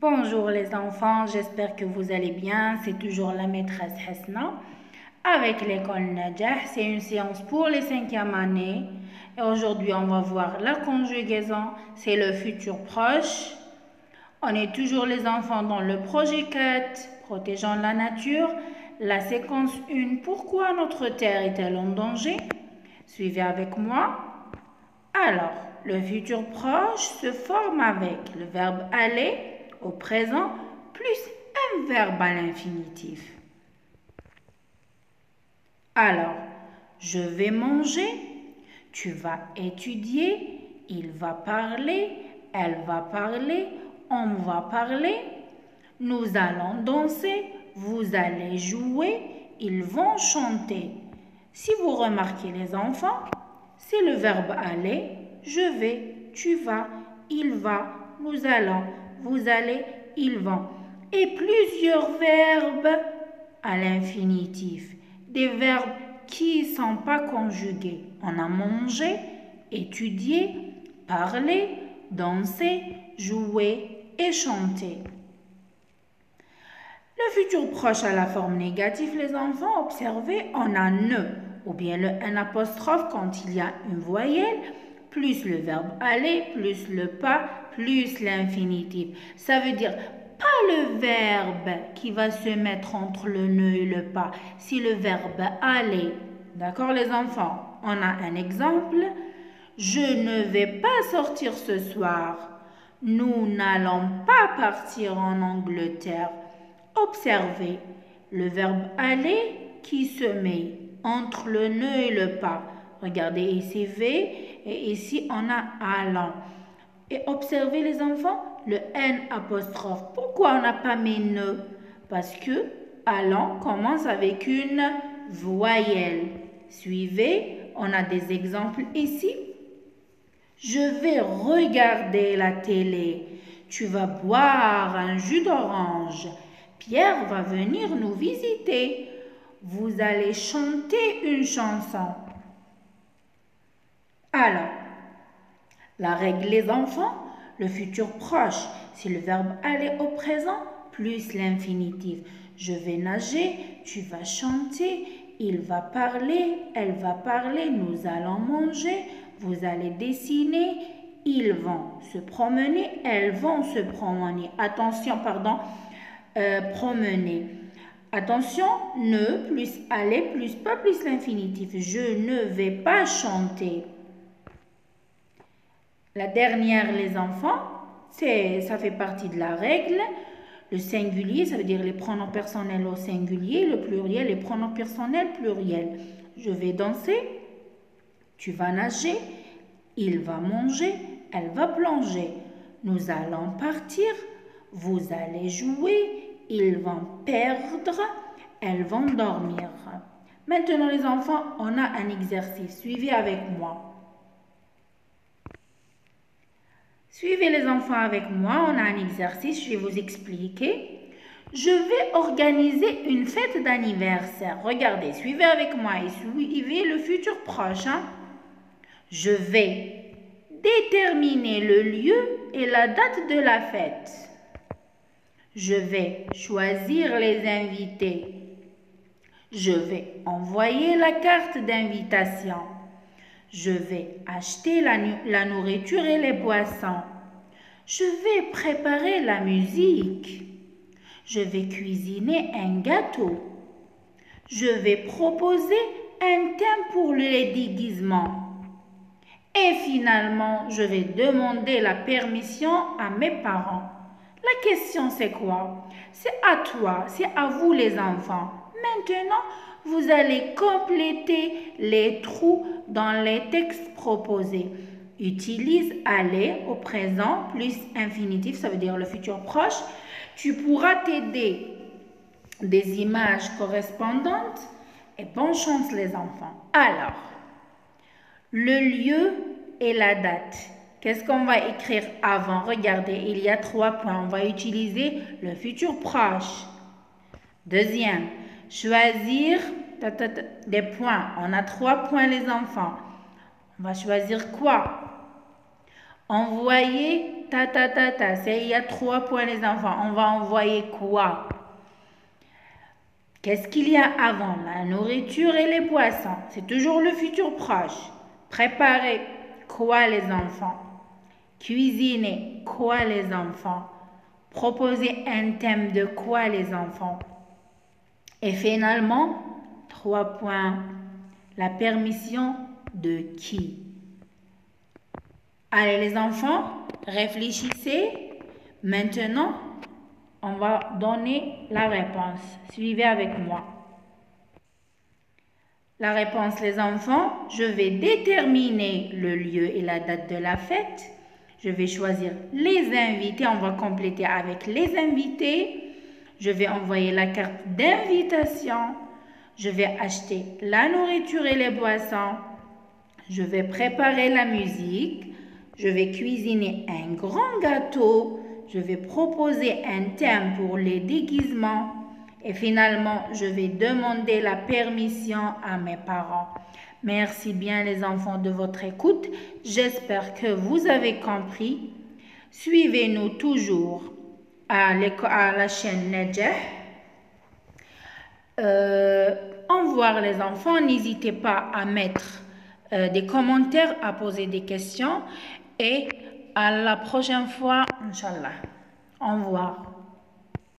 Bonjour les enfants, j'espère que vous allez bien. C'est toujours la maîtresse Hasna avec l'école Najah. C'est une séance pour les 5e années. Et aujourd'hui, on va voir la conjugaison. C'est le futur proche. On est toujours les enfants dans le projet 4, protégeant la nature. La séquence 1, pourquoi notre terre est-elle en danger? Suivez avec moi. Alors, le futur proche se forme avec le verbe aller au présent plus un verbe à l'infinitif. Alors, je vais manger, tu vas étudier, il va parler, elle va parler, on va parler, nous allons danser, vous allez jouer, ils vont chanter. Si vous remarquez les enfants, c'est le verbe aller, je vais, tu vas, il va, nous allons, vous allez, ils vont. Et plusieurs verbes à l'infinitif. Des verbes qui ne sont pas conjugués. On a mangé, étudié, parler, danser, jouer et chanter. Le futur proche à la forme négative, les enfants, observez, on a ne ou bien le un apostrophe quand il y a une voyelle, plus le verbe aller, plus le pas, plus l'infinitif. Ça veut dire pas le verbe qui va se mettre entre le ne et le pas, c'est le verbe aller. D'accord les enfants? On a un exemple. Je ne vais pas sortir ce soir. Nous n'allons pas partir en Angleterre. Observez le verbe aller qui se met entre le ne et le pas. Regardez, ici V et ici on a allant. Et observez les enfants, le N apostrophe. Pourquoi on n'a pas mis ne? Parce que allant commence avec une voyelle. Suivez, on a des exemples ici. Je vais regarder la télé. Tu vas boire un jus d'orange. Pierre va venir nous visiter. Vous allez chanter une chanson. Alors, la règle les enfants, le futur proche, c'est le verbe aller au présent plus l'infinitif. Je vais nager, tu vas chanter, il va parler, elle va parler, nous allons manger, vous allez dessiner, ils vont se promener, elles vont se promener. Attention, promener. Attention, ne plus aller plus pas plus l'infinitif. Je ne vais pas chanter. La dernière, les enfants, ça fait partie de la règle. Le singulier, ça veut dire les pronoms personnels au singulier. Le pluriel, les pronoms personnels pluriels. Je vais danser, tu vas nager, il va manger, elle va plonger. Nous allons partir, vous allez jouer, ils vont perdre, elles vont dormir. Maintenant les enfants, on a un exercice. Suivez avec moi. Suivez les enfants avec moi, on a un exercice, je vais vous expliquer. Je vais organiser une fête d'anniversaire. Regardez, suivez avec moi et suivez le futur proche. Je vais déterminer le lieu et la date de la fête. Je vais choisir les invités. Je vais envoyer la carte d'invitation. Je vais acheter la nourriture et les boissons. Je vais préparer la musique. Je vais cuisiner un gâteau. Je vais proposer un thème pour les déguisements. Et finalement, je vais demander la permission à mes parents. La question, c'est quoi? C'est à toi, c'est à vous les enfants. Maintenant, vous allez compléter les trous dans les textes proposés. Utilise aller au présent plus infinitif, ça veut dire le futur proche. Tu pourras t'aider des images correspondantes et bonne chance les enfants. Alors, le lieu et la date. Qu'est-ce qu'on va écrire avant? Regardez, il y a 3 points. On va utiliser le futur proche. Deuxième, choisir des points. On a 3 points les enfants. On va choisir quoi? Envoyer, il y a 3 points les enfants. On va envoyer quoi? Qu'est-ce qu'il y a avant? La nourriture et les boissons. C'est toujours le futur proche. Préparer quoi les enfants? Cuisiner quoi les enfants? Proposer un thème de quoi les enfants? Et finalement, 3 points. La permission de qui? Allez les enfants, réfléchissez. Maintenant, on va donner la réponse. Suivez avec moi. La réponse les enfants, je vais déterminer le lieu et la date de la fête. Je vais choisir les invités. On va compléter avec les invités. Je vais envoyer la carte d'invitation. Je vais acheter la nourriture et les boissons. Je vais préparer la musique. Je vais cuisiner un grand gâteau. Je vais proposer un thème pour les déguisements. Et finalement, je vais demander la permission à mes parents. Merci bien les enfants de votre écoute. J'espère que vous avez compris. Suivez-nous toujours à la chaîne Najah. Au revoir les enfants. N'hésitez pas à mettre des commentaires, à poser des questions. Et à la prochaine fois, Inch'Allah. Au revoir.